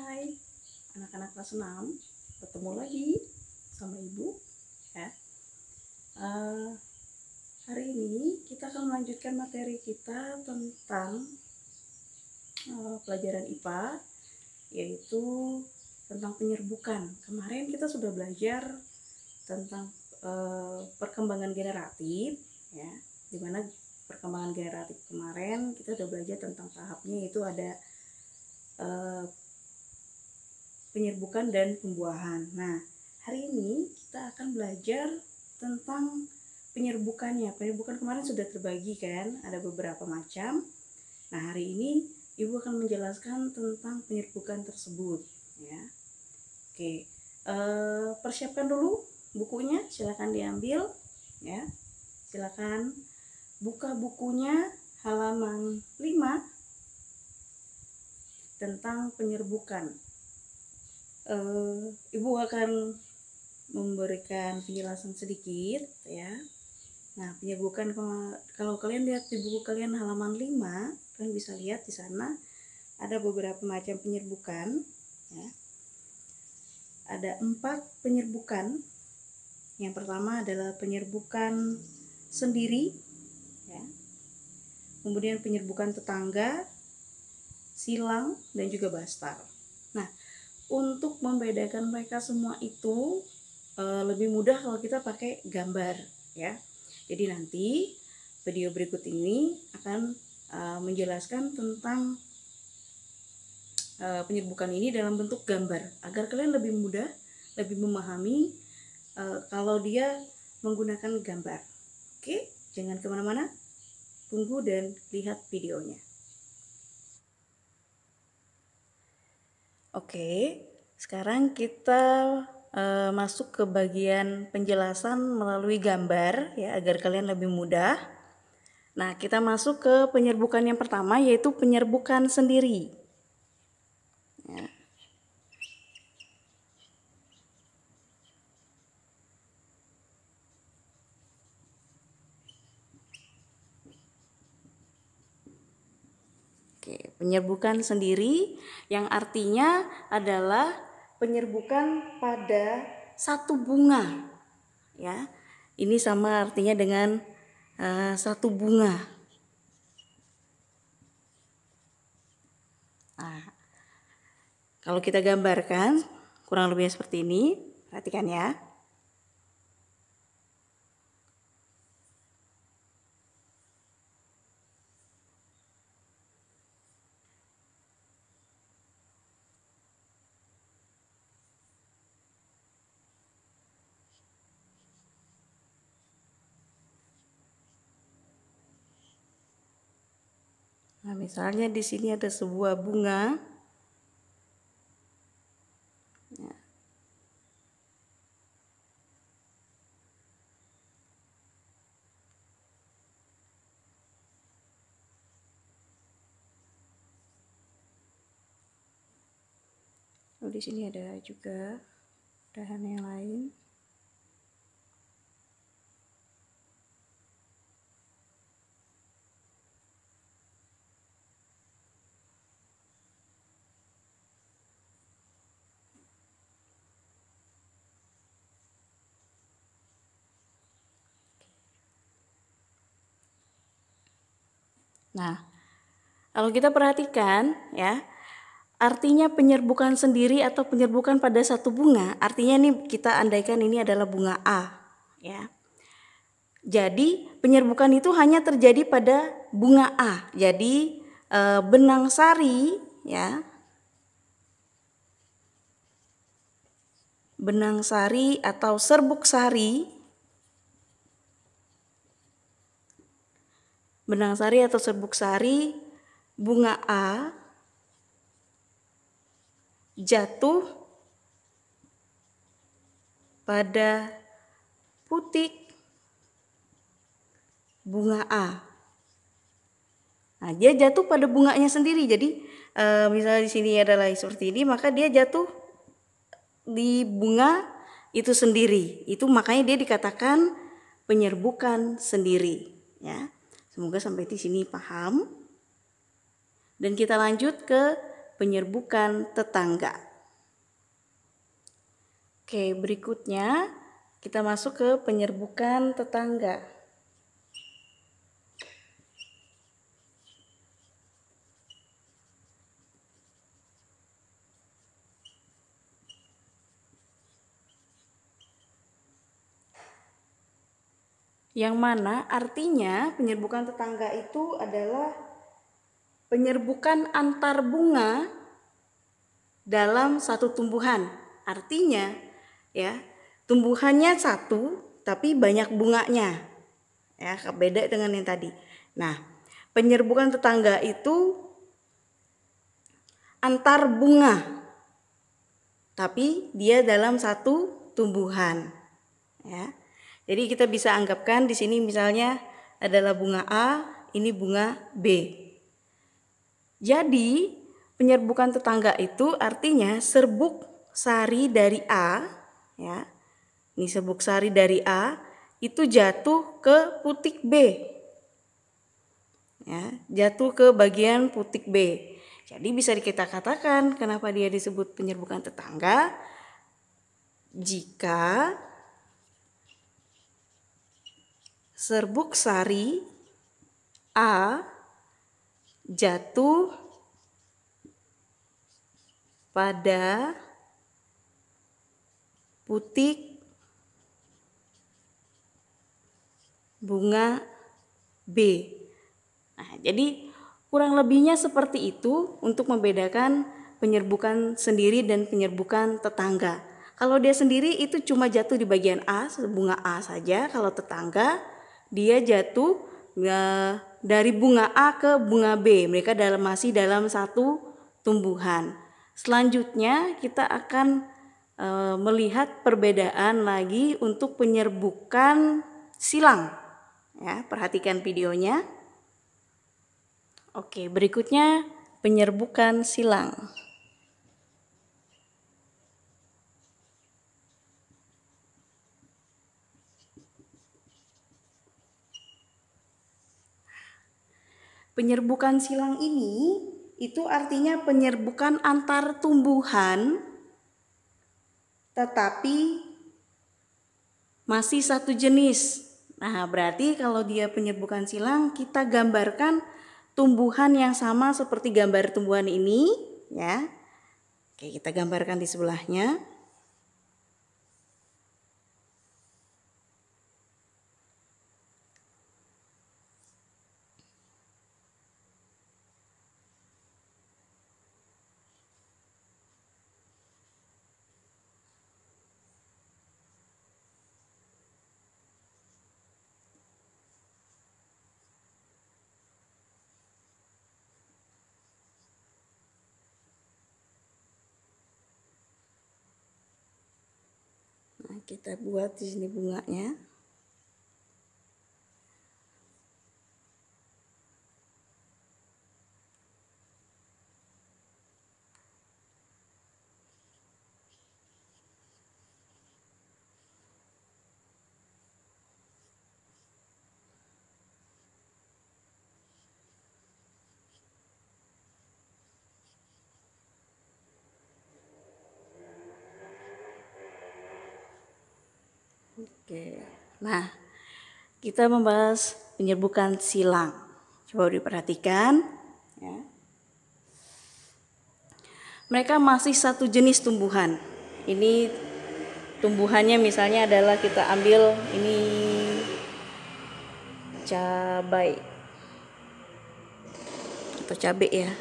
Hai anak-anak kelas 6, ketemu lagi sama Ibu ya. Hari ini kita akan melanjutkan materi kita tentang pelajaran IPA, yaitu tentang penyerbukan. Kemarin kita sudah belajar tentang perkembangan generatif ya, dimana perkembangan generatif kemarin kita sudah belajar tentang tahapnya, yaitu ada penyerbukan dan pembuahan. Nah, hari ini kita akan belajar tentang penyerbukannya. Penyerbukan kemarin sudah terbagi kan, ada beberapa macam. Nah, hari ini Ibu akan menjelaskan tentang penyerbukan tersebut ya. Oke, persiapkan dulu bukunya, silakan diambil ya. Silakan buka bukunya halaman 5 tentang penyerbukan. Ibu akan memberikan penjelasan sedikit ya. Nah, penyerbukan, kalau kalian lihat di buku kalian halaman 5, kalian bisa lihat di sana ada beberapa macam penyerbukan ya. Ada 4 penyerbukan. Yang pertama adalah penyerbukan sendiri ya. Kemudian penyerbukan tetangga, silang, dan juga bastar. Nah, untuk membedakan mereka semua itu lebih mudah kalau kita pakai gambar ya. Jadi nanti video berikut ini akan menjelaskan tentang penyerbukan ini dalam bentuk gambar agar kalian lebih mudah, lebih memahami kalau dia menggunakan gambar. Oke, jangan kemana-mana, tunggu dan lihat videonya. Oke, sekarang kita masuk ke bagian penjelasan melalui gambar ya, agar kalian lebih mudah. Nah, kita masuk ke penyerbukan yang pertama, yaitu penyerbukan sendiri ya. Oke, penyerbukan sendiri yang artinya adalah penyerbukan pada satu bunga ya. Ini sama artinya dengan satu bunga. Nah, kalau kita gambarkan kurang lebih seperti ini, perhatikan ya. Nah, misalnya di sini ada sebuah bunga. Ya. Lalu di sini ada juga dahan yang lain. Nah, kalau kita perhatikan ya, artinya penyerbukan sendiri atau penyerbukan pada satu bunga, artinya nih kita andaikan ini adalah bunga A ya. Jadi penyerbukan itu hanya terjadi pada bunga A. Jadi benang sari ya. Benang sari atau serbuk sari. Benang sari atau serbuk sari bunga A jatuh pada putik bunga A. Nah, dia jatuh pada bunganya sendiri. Jadi misalnya di sini adalah seperti ini, maka dia jatuh di bunga itu sendiri. Itu makanya dia dikatakan penyerbukan sendiri ya. Semoga sampai di sini paham. Dan kita lanjut ke penyerbukan tetangga. Oke, berikutnya kita masuk ke penyerbukan tetangga. Yang mana artinya penyerbukan tetangga itu adalah penyerbukan antar bunga dalam satu tumbuhan. Artinya ya, tumbuhannya satu tapi banyak bunganya. Ya, beda dengan yang tadi. Nah, penyerbukan tetangga itu antar bunga tapi dia dalam satu tumbuhan. Ya. Jadi kita bisa anggapkan di sini misalnya adalah bunga A, ini bunga B. Jadi penyerbukan tetangga itu artinya serbuk sari dari A, ya. Ini serbuk sari dari A itu jatuh ke putik B. Ya, jatuh ke bagian putik B. Jadi bisa kita katakan kenapa dia disebut penyerbukan tetangga? Jika serbuk sari A jatuh pada putik bunga B. Nah, jadi kurang lebihnya seperti itu untuk membedakan penyerbukan sendiri dan penyerbukan tetangga. Kalau dia sendiri itu cuma jatuh di bagian A, bunga A saja. Kalau tetangga dia jatuh dari bunga A ke bunga B. Mereka masih dalam satu tumbuhan. Selanjutnya kita akan melihat perbedaan lagi untuk penyerbukan silang. Ya, perhatikan videonya. Oke, berikutnya penyerbukan silang. Penyerbukan silang ini itu artinya penyerbukan antar tumbuhan tetapi masih satu jenis. Nah, berarti kalau dia penyerbukan silang kita gambarkan tumbuhan yang sama seperti gambar tumbuhan ini, ya. Oke, kita gambarkan di sebelahnya. Nah, kita buat di sini bunganya. Oke. Nah, kita membahas penyerbukan silang. Coba diperhatikan, ya. Mereka masih satu jenis tumbuhan. Ini tumbuhannya misalnya adalah kita ambil ini cabai atau cabai, ya.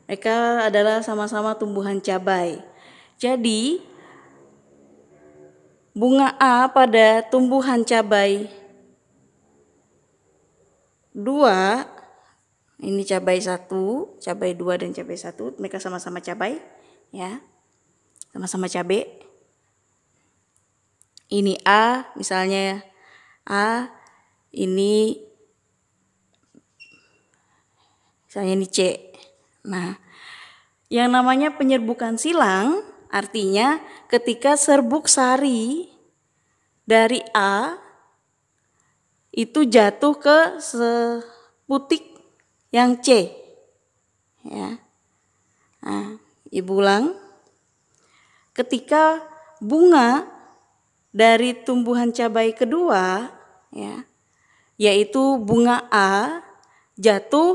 Mereka adalah sama-sama tumbuhan cabai. Jadi, bunga A pada tumbuhan cabai 2, ini cabai 1, cabai 2 dan cabai 1, mereka sama-sama cabai, ya. Sama-sama cabai. Ini A, misalnya A, ini misalnya ini C. Nah, yang namanya penyerbukan silang artinya ketika serbuk sari dari A itu jatuh ke putik yang C. Ya. Nah, Ibu ulang. Ketika bunga dari tumbuhan cabai kedua, ya, yaitu bunga A, jatuh,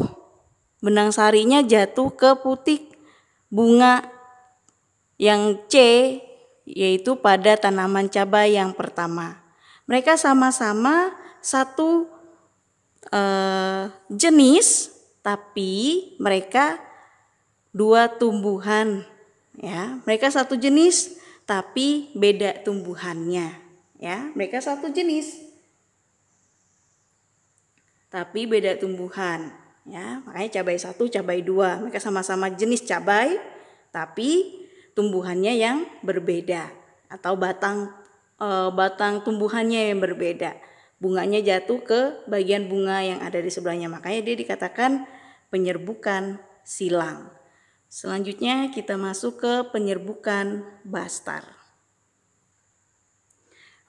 benang sarinya jatuh ke putik bunga yang C, yaitu pada tanaman cabai yang pertama. Mereka sama-sama satu jenis, tapi mereka dua tumbuhan. Ya, mereka satu jenis, tapi beda tumbuhannya. Ya, mereka satu jenis, tapi beda tumbuhan. Ya, makanya cabai satu, cabai dua, mereka sama-sama jenis cabai, tapi tumbuhannya yang berbeda atau batang tumbuhannya yang berbeda. Bunganya jatuh ke bagian bunga yang ada di sebelahnya, makanya dia dikatakan penyerbukan silang. Selanjutnya kita masuk ke penyerbukan bastar.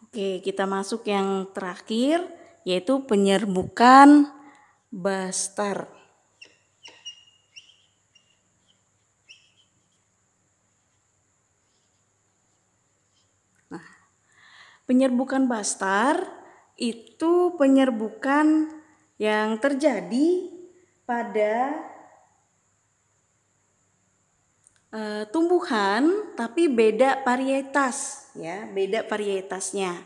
Oke, kita masuk yang terakhir, yaitu penyerbukan bastar. Nah, penyerbukan bastar itu penyerbukan yang terjadi pada tumbuhan tapi beda varietas, ya, beda varietasnya.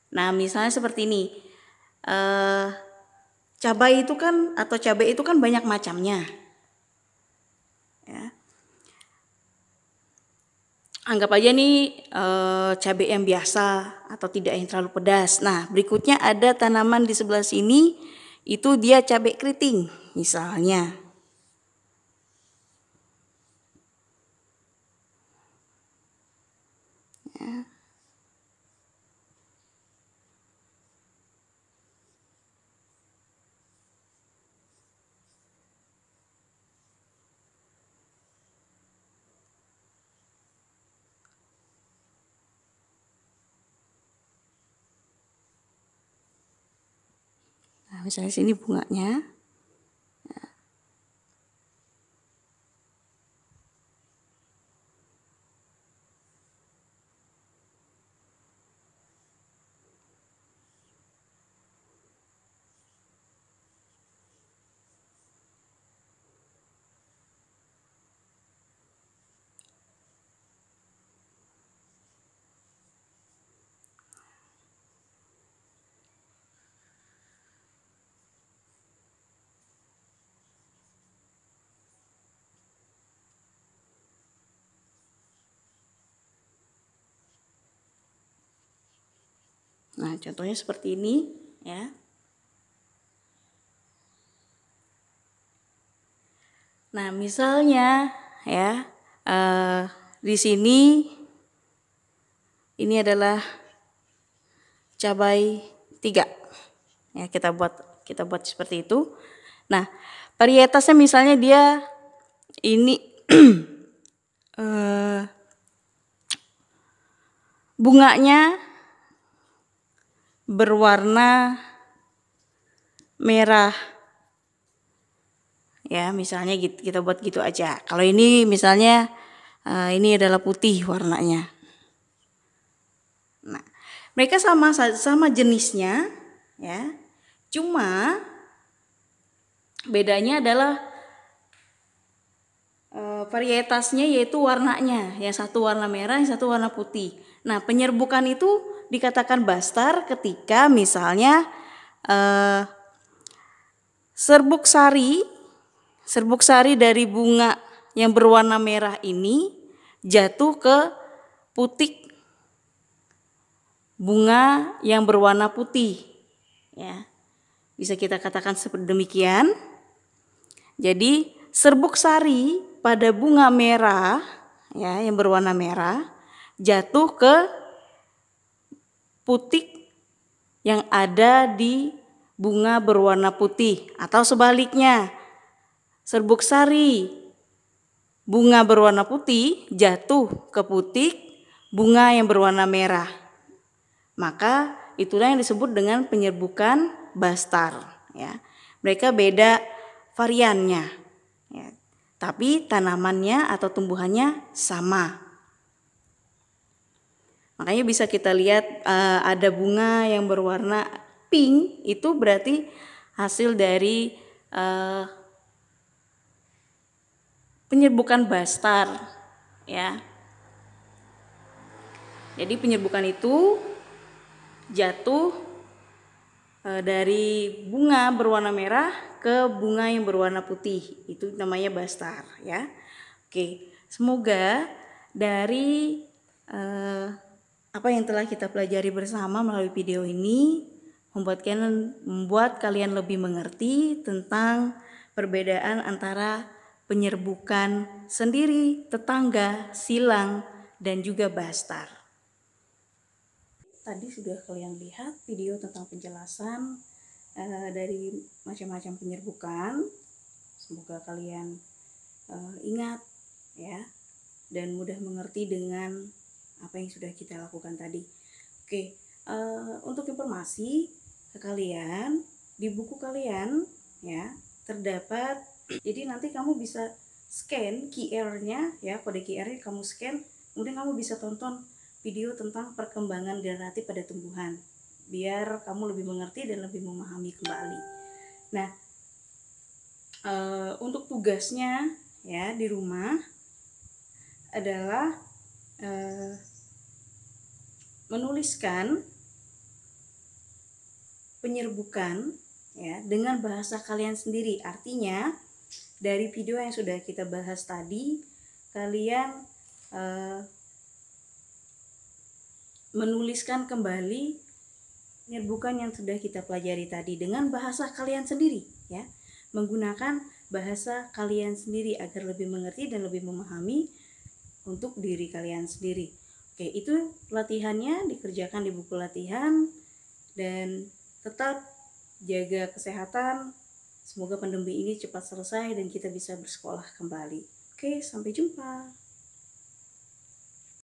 Nah, misalnya seperti ini, cabai itu kan banyak macamnya. Ya. Anggap aja nih cabai yang biasa atau tidak yang terlalu pedas. Nah, berikutnya ada tanaman di sebelah sini, itu dia cabai keriting misalnya. Ya. Nah, misalnya sini bunganya. Nah, contohnya seperti ini, ya. Nah, misalnya, ya, di sini ini adalah cabai 3. Ya, kita buat seperti itu. Nah, varietasnya misalnya dia ini bunganya berwarna merah. Ya, misalnya gitu, kita buat gitu aja. Kalau ini misalnya ini adalah putih warnanya. Nah, mereka sama jenisnya, ya. Cuma bedanya adalah varietasnya, yaitu warnanya. Yang satu warna merah, yang satu warna putih. Nah, penyerbukan itu dikatakan bastar ketika misalnya serbuk sari dari bunga yang berwarna merah ini jatuh ke putik bunga yang berwarna putih. Ya, bisa kita katakan seperti demikian. Jadi serbuk sari pada bunga merah, ya, yang berwarna merah jatuh ke putik yang ada di bunga berwarna putih, atau sebaliknya, serbuk sari bunga berwarna putih jatuh ke putik bunga yang berwarna merah. Maka itulah yang disebut dengan penyerbukan Bastar ya. Mereka beda variannya ya. Tapi tanamannya atau tumbuhannya sama. Makanya bisa kita lihat ada bunga yang berwarna pink, itu berarti hasil dari penyerbukan bastar ya. Jadi penyerbukan itu jatuh dari bunga berwarna merah ke bunga yang berwarna putih, itu namanya bastar ya. Oke, semoga dari apa yang telah kita pelajari bersama melalui video ini membuat kalian lebih mengerti tentang perbedaan antara penyerbukan sendiri, tetangga, silang, dan juga bastar. Tadi sudah kalian lihat video tentang penjelasan dari macam-macam penyerbukan. Semoga kalian ingat ya, dan mudah mengerti dengan apa yang sudah kita lakukan tadi. Oke, untuk informasi ke kalian, di buku kalian ya terdapat, jadi nanti kamu bisa scan QR-nya ya, kode QR-nya kamu scan, kemudian kamu bisa tonton video tentang perkembangan generatif pada tumbuhan, biar kamu lebih mengerti dan lebih memahami kembali. Nah, untuk tugasnya ya di rumah adalah menuliskan penyerbukan ya dengan bahasa kalian sendiri. Artinya dari video yang sudah kita bahas tadi, kalian menuliskan kembali penyerbukan yang sudah kita pelajari tadi dengan bahasa kalian sendiri ya, menggunakan bahasa kalian sendiri agar lebih mengerti dan lebih memahami untuk diri kalian sendiri. Oke, itu latihannya dikerjakan di buku latihan, dan tetap jaga kesehatan. Semoga pandemi ini cepat selesai dan kita bisa bersekolah kembali. Oke, sampai jumpa.